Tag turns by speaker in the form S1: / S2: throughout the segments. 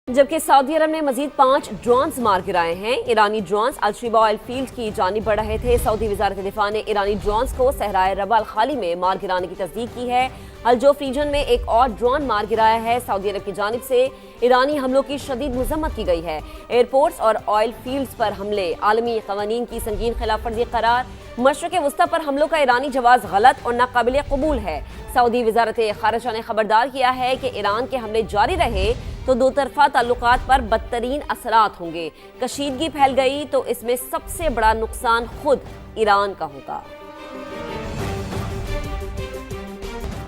S1: जबकि सऊदी अरब ने मजीद 5 ड्रोन्स मार गिराए हैं। ईरानी ड्रोन्स अल-शिबा ऑयल फील्ड की जानिब बढ़ रहे थे। सऊदी वजारत दिफा ने ईरानी ड्रोन्स को सहराए रबा अल-खाली में मार गिराने की तस्दीक की है। अल-जोफ रीजन में एक और ड्रोन मार गिराया है। सऊदी अरब की जानिब से ईरानी हमलों की शदीद मजम्मत की गई है। एयरपोर्ट्स और ऑयल फील्ड्स पर हमले आलमी कवानीन की संगीन खिलाफ वर्जी करार। मशरिक़ वस्ता पर हमलों का ईरानी जवाब गलत और नाकाबिल कबूल है। सऊदी वजारत खारिजा ने खबरदार किया है कि ईरान के हमले जारी रहे तो दो तरफा ताल्लुकात पर बदतरीन असरात होंगे। कशीदगी फैल गई तो इसमें सबसे बड़ा नुकसान खुद ईरान का होगा।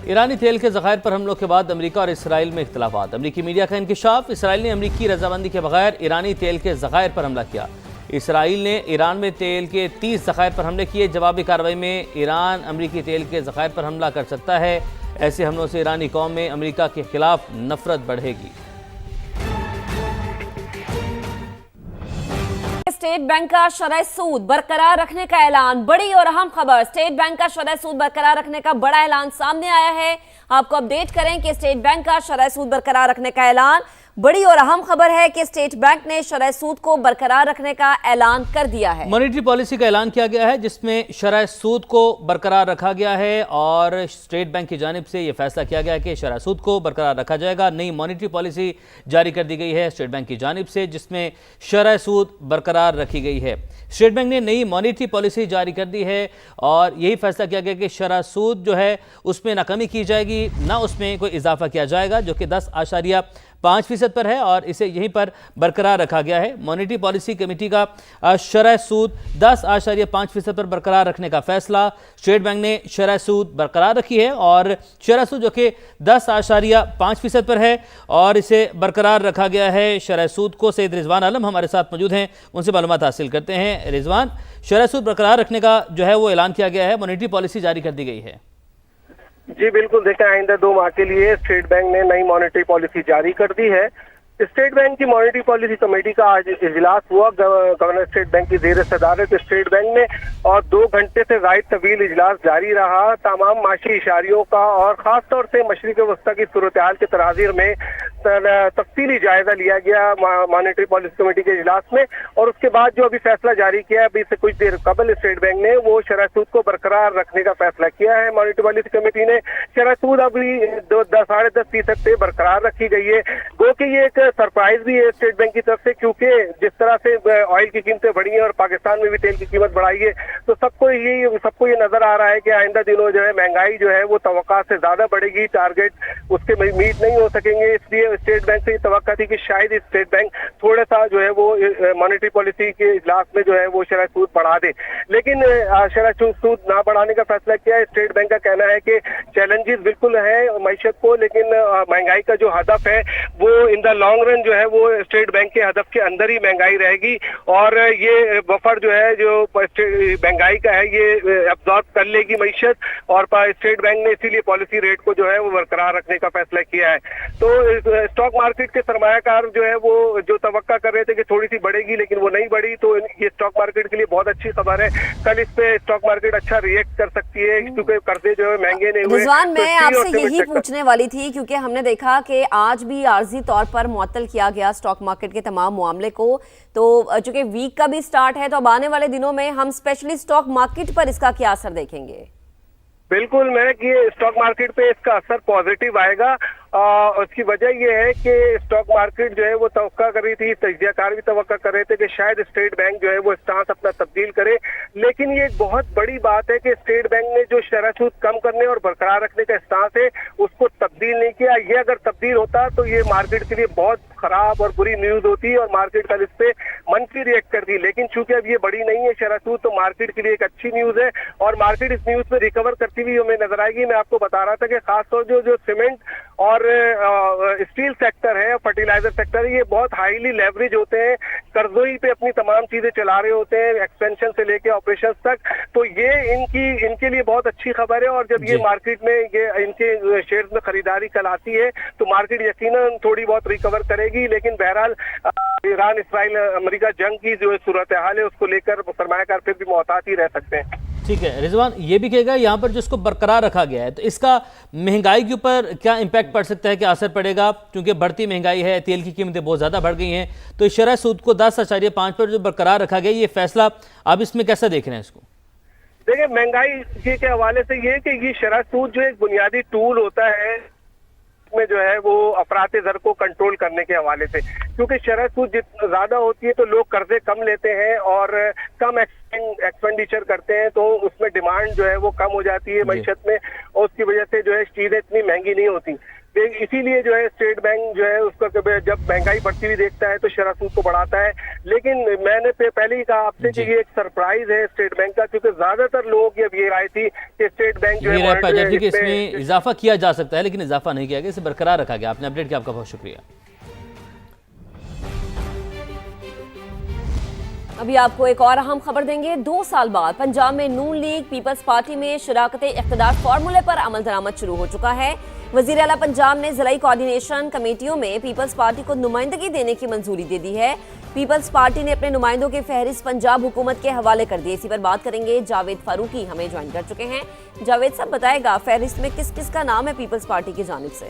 S2: ईरानी तेल के ज़खायर पर हमलों के बाद अमेरिका और इसराइल में इख्तिलाफात। अमेरिकी मीडिया का इंकिशाफ। इसराइल ने अमेरिकी रजामंदी के बगैर ईरानी तेल के ज़खायर पर हमला किया। इसराइल ने ईरान में तेल के 30 ज़खायर पर हमले किए। जवाबी कार्रवाई में ईरान अमेरिकी तेल के ज़खायर पर हमला कर सकता है। ऐसे हमलों से ईरानी कौम में अमेरिका के खिलाफ नफरत बढ़ेगी।
S1: स्टेट बैंक का शरह सूद बरकरार रखने का ऐलान। बड़ी और अहम खबर, स्टेट बैंक का शरह सूद बरकरार रखने का बड़ा ऐलान सामने आया है। आपको अपडेट करें कि स्टेट बैंक का शरह सूद बरकरार रखने का ऐलान। बड़ी और अहम खबर है कि स्टेट बैंक ने शरह सूद को बरकरार रखने का ऐलान कर दिया है।
S2: मॉनेटरी पॉलिसी का ऐलान किया गया है जिसमें शरह सूद को बरकरार रखा गया है और स्टेट बैंक की जानिब से यह फैसला किया गया है कि शरह सूद को बरकरार रखा जाएगा। नई मॉनेटरी पॉलिसी जारी कर दी गई है स्टेट बैंक की जानिब से जिसमें शरह सूद बरकरार रखी गई है। स्टेट बैंक ने नई मॉनेटरी पॉलिसी जारी कर दी है और यही फैसला किया गया कि शरह सूद जो है उसमें ना कमी की जाएगी ना उसमें कोई इजाफा किया जाएगा, जो कि 10.5% पर है और इसे यहीं पर बरकरार रखा गया है। मॉनेटरी पॉलिसी कमेटी का शरह सूद 10.5% पर बरकरार रखने का फैसला। स्टेट बैंक ने शरह सूद बरकरार रखी है और शरह सूद जो कि 10.5% पर है और इसे बरकरार रखा गया है। शरह सूद को सैयद रिजवान आलम हमारे साथ मौजूद हैं, उनसे मालूमात हासिल करते हैं। रिजवान, शरह सूद बरकरार रखने का जो है वो ऐलान किया गया है, मॉनेटरी पॉलिसी जारी कर दी गई है।
S3: जी बिल्कुल, देखें आइंदा 2 माह के लिए स्टेट बैंक ने नई मॉनेटरी पॉलिसी जारी कर दी है। स्टेट बैंक की मॉनेटरी पॉलिसी कमेटी का आज इजलास हुआ गवर्नर स्टेट बैंक की ज़ेर सदारत स्टेट बैंक में और 2 घंटे से ज़ायद तवील इजलास जारी रहा। तमाम माशी इशारियों का और ख़ास तौर से मशरिक़ वस्ता की सूरत हाल के तनाज़िर में तफसीली जायजा लिया गया मॉनेटरी पॉलिसी कमेटी के इजलास में और उसके बाद जो अभी फैसला जारी किया है, अभी से कुछ देर कबल स्टेट बैंक ने वो शरह सूद को बरकरार रखने का फैसला किया है। मॉनेटरी पॉलिसी कमेटी ने शरह सूद अभी 10.5% पे बरकरार रखी गई है। गो कि ये एक सरप्राइज भी है स्टेट बैंक की तरफ से, क्योंकि जिस तरह से ऑयल की कीमतें बढ़ी हैं और पाकिस्तान में भी तेल की कीमत बढ़ाई है तो सबको ये नजर आ रहा है कि आइंदा दिनों जो है महंगाई जो है वो तवक्का से ज्यादा बढ़ेगी, टारगेट उसके मीट नहीं हो सकेंगे। इसलिए स्टेट बैंक से ये तवक्का थी कि शायद स्टेट बैंक थोड़ा सा जो है वो मॉनेटरी पॉलिसी के इजलास में जो है वो शरह सूद बढ़ा दे, लेकिन शरह सूद ना बढ़ाने का फैसला किया है। स्टेट बैंक का कहना है कि चैलेंजेस बिल्कुल है मैशत को, लेकिन महंगाई का जो हदफ है वो इन द लॉन्ग रन जो है वो स्टेट बैंक के हदफ के अंदर ही महंगाई रहेगी और ये बफर जो है जो महंगाई का है ये अब्जॉर्ब कर लेगी मैशत और स्टेट बैंक ने इसीलिए पॉलिसी रेट को जो है वो बरकरार रखने का फैसला किया है। तो स्टॉक मार्केट के सरमायाकार जो है वो जो तवक्का कर रहे थे कि थोड़ी सी बढ़ेगी लेकिन वो नहीं बढ़ी, तो ये स्टॉक मार्केट के लिए बहुत अच्छी खबर है। कल इस पे स्टॉक मार्केट अच्छा रिएक्ट कर सकती है क्योंकि कर्जे जो है महंगे नहीं हुए।
S1: रिजवान, मैं आपसे यही पूछने वाली थी क्योंकि हमने देखा कि आज भी आर्जी तौर पर मुअत्तल किया गया स्टॉक मार्केट के तमाम मामले को, तो चूंकि वीक का भी स्टार्ट है तो अब आने वाले दिनों में हम स्पेशली स्टॉक मार्केट पर इसका क्या असर देखेंगे?
S3: बिल्कुल, मैं कि स्टॉक मार्केट पे इसका असर पॉजिटिव आएगा। उसकी वजह यह है कि स्टॉक मार्केट जो है वो तवक्का कर रही थी, तजज़ियाकार भी तवक्का कर रहे थे कि शायद स्टेट बैंक जो है वो स्टांस अपना तब्दील करे, लेकिन ये एक बहुत बड़ी बात है कि स्टेट बैंक ने जो शरह सूद कम करने और बरकरार रखने का स्टांस है उसको तब्दील नहीं किया। ये अगर तब्दील होता तो ये मार्केट के लिए बहुत खराब और बुरी न्यूज होती और मार्केट कल इस पे मंफी रिएक्ट करती, लेकिन चूंकि अब ये बड़ी नहीं है शरह सूद तो मार्केट के लिए एक अच्छी न्यूज है और मार्केट इस न्यूज पे रिकवर करती हुई हमें नजर आएगी। मैं आपको बता रहा था कि खासतौर जो सीमेंट और स्टील सेक्टर है, फर्टिलाइजर सेक्टर है, ये बहुत हाईली लेवरेज होते हैं, कर्जोई पे अपनी तमाम चीजें चला रहे होते हैं, एक्सपेंशन से लेके ऑपरेशंस तक, तो ये इनके लिए बहुत अच्छी खबर है। और जब ये मार्केट में ये इनके शेयर्स में खरीदारी कल आती है तो मार्केट यकीनन थोड़ी बहुत रिकवर करेगी, लेकिन बहरहाल ईरान इसराइल अमेरिका जंग की जो सूरत हाल है उसको लेकर सरमायाकार फिर भी मोहतात ही रह सकते हैं।
S2: ٹھیک ہے رضوان، یہ بھی کہے گا یہاں پر جو اس کو برقرار رکھا گیا ہے تو اس کا مہنگائی کے اوپر کیا امپیکٹ پڑ سکتا ہے، کیا اثر پڑے گا؟ کیونکہ بڑھتی مہنگائی ہے، تیل کی قیمتیں بہت زیادہ بڑھ گئی ہیں، تو اس شرح سود کو 10.5 پر جو برقرار رکھا گیا، یہ فیصلہ آپ اس میں کیسا دیکھ رہے ہیں اس کو؟
S3: دیکھیں مہنگائی کے حوالے سے یہ کہ یہ شرح سود جو ایک بنیادی ٹول ہوتا ہے میں جو ہے وہ افراط زر کو کنٹرول کرنے کے حوالے سے، کیونکہ شرح سود جتنا زیادہ ہوتی ہے تو لوگ قرضے کم لیتے ہیں اور کم ایکسپینڈیچر کرتے ہیں، تو اس میں ڈیمانڈ جو ہے وہ کم ہو جاتی ہے معیشت میں، اور اس کی وجہ سے جو ہے چیزیں اتنی مہنگی نہیں ہوتی۔ اسی لیے جو ہے اسٹیٹ بینک جو ہے اس کا جب مہنگائی بڑھتی ہوئی دیکھتا ہے تو شرح سود کو بڑھاتا ہے۔ لیکن میں نے پہلے ہی کہا آپ سے کہ یہ ایک سرپرائز ہے اسٹیٹ بینک کا، کیونکہ زیادہ تر لوگوں کی اب یہ رائے تھی کہ اسٹیٹ بینک جو ہے
S2: کہ اس میں اضافہ کیا جا سکتا ہے، لیکن اضافہ نہیں کیا گیا، اسے برقرار رکھا گیا۔ آپ نے اپڈیٹ کیا، آپ کا بہت شکریہ۔
S1: ابھی آپ کو ایک اور اہم خبر دیں گے۔ 2 سال بعد پنجاب میں نون لیگ پیپلز پارٹی میں شراکت اقتدار فارمولے پر عمل درآمد شروع ہو چکا ہے۔ وزیر اعلیٰ پنجاب نے ضلعی کوارڈینیشن کمیٹیوں میں پیپلز پارٹی کو نمائندگی دینے کی منظوری دے دی ہے۔ پیپلز پارٹی نے اپنے نمائندوں کی فہرست پنجاب حکومت کے حوالے کر دی۔ اسی پر بات کریں گے، جاوید فاروقی ہمیں جوائن کر چکے ہیں۔ جاوید صاحب بتائے گا فہرست میں کس کس کا نام ہے پیپلز پارٹی کی جانب سے؟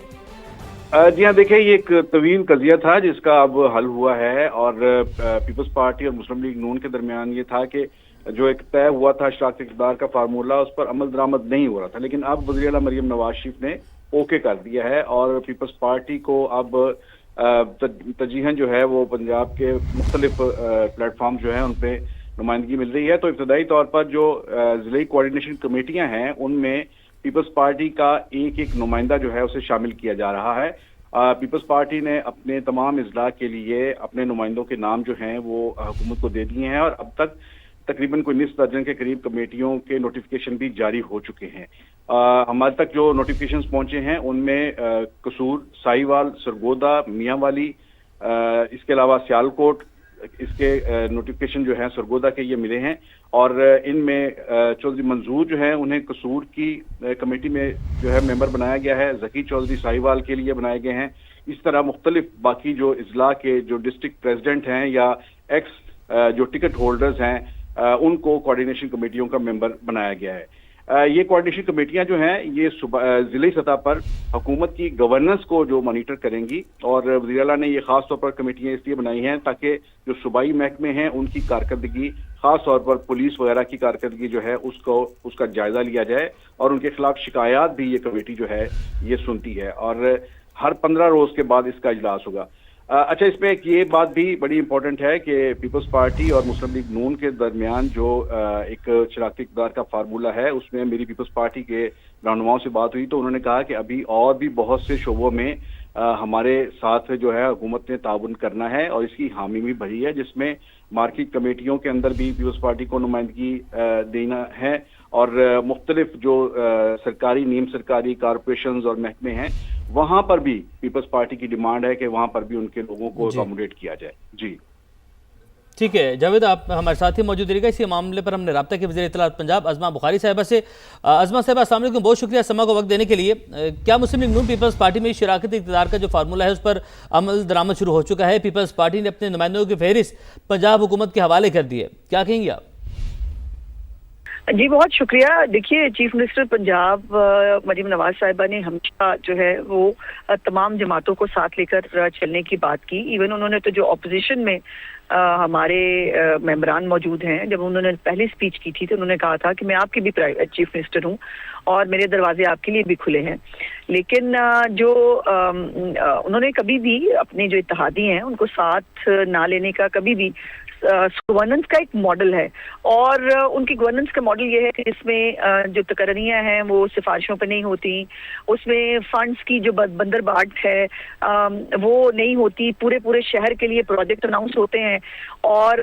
S4: جی ہاں، دیکھیں یہ ایک طویل قضیہ تھا جس کا اب حل ہوا ہے، اور پیپلز پارٹی اور مسلم لیگ نون کے درمیان یہ تھا کہ جو ایک طے ہوا تھا شراکت اقتدار کا فارمولہ، اس پر عمل درآمد نہیں ہو رہا تھا، لیکن اب وزیر اعلیٰ مریم نواز شریف نے اوکے کر دیا ہے، اور پیپلز پارٹی کو اب ترجیحاً جو ہے وہ پنجاب کے مختلف پلیٹ فارم جو ہیں ان پہ نمائندگی مل رہی ہے۔ تو ابتدائی طور پر جو ضلعی کوارڈینیشن کمیٹیاں ہیں ان میں پیپلز پارٹی کا ایک نمائندہ جو ہے اسے شامل کیا جا رہا ہے۔ پیپلز پارٹی نے اپنے تمام اضلاع کے لیے اپنے نمائندوں کے نام جو ہیں وہ حکومت کو دے دیے ہیں، اور اب تک تقریباً کوئی 19 درجن کے قریب کمیٹیوں کے نوٹیفیکیشن بھی جاری ہو چکے ہیں۔ ہمارے تک جو نوٹیفیکیشنز پہنچے ہیں ان میں قصور، ساہیوال، سرگودا، میاں والی، اس کے علاوہ سیالکوٹ، اس کے نوٹیفیکیشن جو ہیں سرگودا کے یہ ملے ہیں، اور ان میں چودھری منظور جو ہیں انہیں قصور کی کمیٹی میں جو ہے ممبر بنایا گیا ہے، ذکی چودھری ساہیوال کے لیے بنائے گئے ہیں۔ اس طرح مختلف باقی جو اضلاع کے جو ڈسٹرکٹ پریزیڈنٹ ہیں یا ایکس جو ٹکٹ ہولڈرز ہیں ان کو کوارڈینیشن کمیٹیوں کا ممبر بنایا گیا ہے۔ یہ کوارڈینیشن کمیٹیاں جو ہیں یہ ضلعی سطح پر حکومت کی گورننس کو جو مانیٹر کریں گی، اور وزیر اعلیٰ نے یہ خاص طور پر کمیٹیاں اس لیے بنائی ہیں تاکہ جو صوبائی محکمے ہیں ان کی کارکردگی، خاص طور پر پولیس وغیرہ کی کارکردگی جو ہے اس کا جائزہ لیا جائے، اور ان کے خلاف شکایات بھی یہ کمیٹی جو ہے یہ سنتی ہے، اور ہر 15 روز کے بعد اس کا اجلاس ہوگا۔ اچھا، اس میں ایک یہ بات بھی بڑی امپورٹنٹ ہے کہ پیپلز پارٹی اور مسلم لیگ نون کے درمیان جو ایک شراکت اقتدار کا فارمولہ ہے اس میں میری پیپلز پارٹی کے رہنماؤں سے بات ہوئی تو انہوں نے کہا کہ ابھی اور بھی بہت سے شعبوں میں ہمارے ساتھ جو ہے حکومت نے تعاون کرنا ہے، اور اس کی حامی بھی بھری ہے، جس میں مارکیٹ کمیٹیوں کے اندر بھی پیپلز پارٹی کو نمائندگی دینا ہے، اور مختلف جو سرکاری، نیم سرکاری کارپوریشنز اور محکمے ہیں وہاں پر بھی پیپلز پارٹی کی ڈیمانڈ ہے کہ وہاں پر بھی ان کے لوگوں کو اکاموڈیٹ کیا جائے۔ جی
S2: ٹھیک ہے جاوید، آپ ہمارے ساتھ ہی موجود رہے گا۔ اسی معاملے پر ہم نے رابطہ کی وزیر اطلاعات پنجاب عظمہ بخاری صاحبہ سے۔ عظمہ صاحبہ السلام علیکم، بہت شکریہ سما کو وقت دینے کے لیے۔ کیا مسلم لیگ نون پیپلز پارٹی میں شراکت اقتدار کا جو فارمولہ ہے اس پر عمل درآمد شروع ہو چکا ہے؟ پیپلز پارٹی نے اپنے نمائندوں کی فہرست پنجاب حکومت کے حوالے کر دی ہے، کیا کہیں گے آپ؟
S5: جی بہت شکریہ۔ دیکھیے، چیف منسٹر پنجاب مریم نواز صاحبہ نے ہمیشہ جو ہے وہ تمام جماعتوں کو ساتھ لے کر چلنے کی بات کی۔ ایون انہوں نے تو جو اپوزیشن میں ہمارے ممبران موجود ہیں، جب انہوں نے پہلی سپیچ کی تھی تو انہوں نے کہا تھا کہ میں آپ کی بھی چیف منسٹر ہوں اور میرے دروازے آپ کے لیے بھی کھلے ہیں، لیکن جو انہوں نے کبھی بھی اپنے جو اتحادی ہیں ان کو ساتھ نہ لینے کا کبھی بھی گورننس کا ایک ماڈل ہے، اور ان کی گورننس کا ماڈل یہ ہے کہ جس میں جو تقرریاں ہیں وہ سفارشوں پہ نہیں ہوتی، اس میں فنڈز کی جو بندر بانٹ ہے وہ نہیں ہوتی، پورے شہر کے لیے پروجیکٹ اناؤنس ہوتے ہیں، اور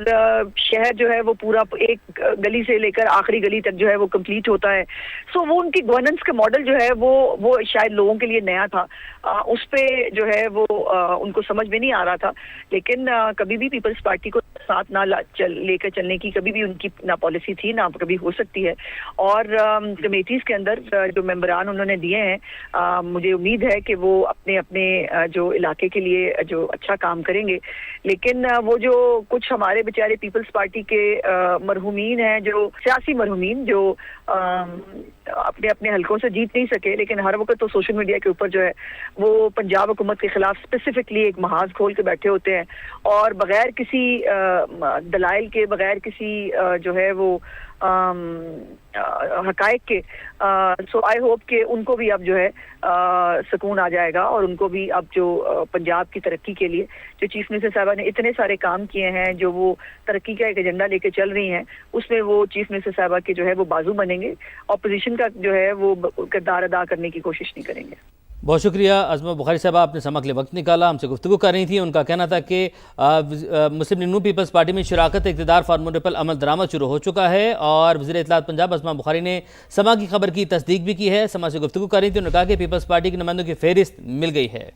S5: شہر جو ہے وہ پورا ایک گلی سے لے کر آخری گلی تک جو ہے وہ کمپلیٹ ہوتا ہے۔ سو وہ ان کی گورننس کا ماڈل جو ہے وہ شاید لوگوں کے لیے نیا تھا، اس پہ جو ہے وہ ان کو سمجھ میں نہیں آ رہا تھا، لیکن کبھی بھی پیپلز پارٹی کو साथ ना लेकर चलने की कभी भी उनकी ना पॉलिसी थी, ना कभी हो सकती है। और कमेटीज के अंदर जो मेंबरान उन्होंने दिए हैं, मुझे उम्मीद है कि वो अपने अपने जो इलाके के लिए जो अच्छा काम करेंगे। लेकिन वो जो कुछ हमारे बेचारे पीपल्स पार्टी के मरहूमीन हैं, जो सियासी मरहूमीन जो अपने अपने हलकों से जीत नहीं सके, लेकिन हर वक्त तो सोशल मीडिया के ऊपर जो है वो पंजाब हुकूमत के खिलाफ स्पेसिफिकली एक महाज खोल के बैठे होते हैं और बगैर किसी दलाइल के, बगैर किसी जो है वो हकायक के। सो आई होप कि उनको भी अब जो है सुकून आ जाएगा और उनको भी अब जो पंजाब की तरक्की के लिए जो चीफ मिनिस्टर साहबा ने इतने सारे काम किए हैं, जो वो तरक्की का एक एजेंडा लेके चल रही हैं, उसमें वो चीफ मिनिस्टर साहबा के जो है वो बाजू बनेंगे, ऑपोजिशन का जो है वो किरदार अदा करने की कोशिश नहीं करेंगे।
S2: बहुत शुक्रिया अज़मा बुखारी साहब, आपने समा के लिए वक्त निकाला, हमसे गुफ्तगू कर रही थी। उनका कहना था कि मुस्लिम लीग नून पीपल्स पार्टी में शराकत इक़्तिदार फार्मूले पर अमल दरामद शुरू हो चुका है और वज़ीर इत्तलात पंजाब अज़मा बुखारी ने समा की खबर की तस्दीक भी की है। समा से गुफ्तगू कर रही थी, उन्होंने कहा कि पीपल्स पार्टी के नुमाइंदों की फहरिस्त मिल गई है।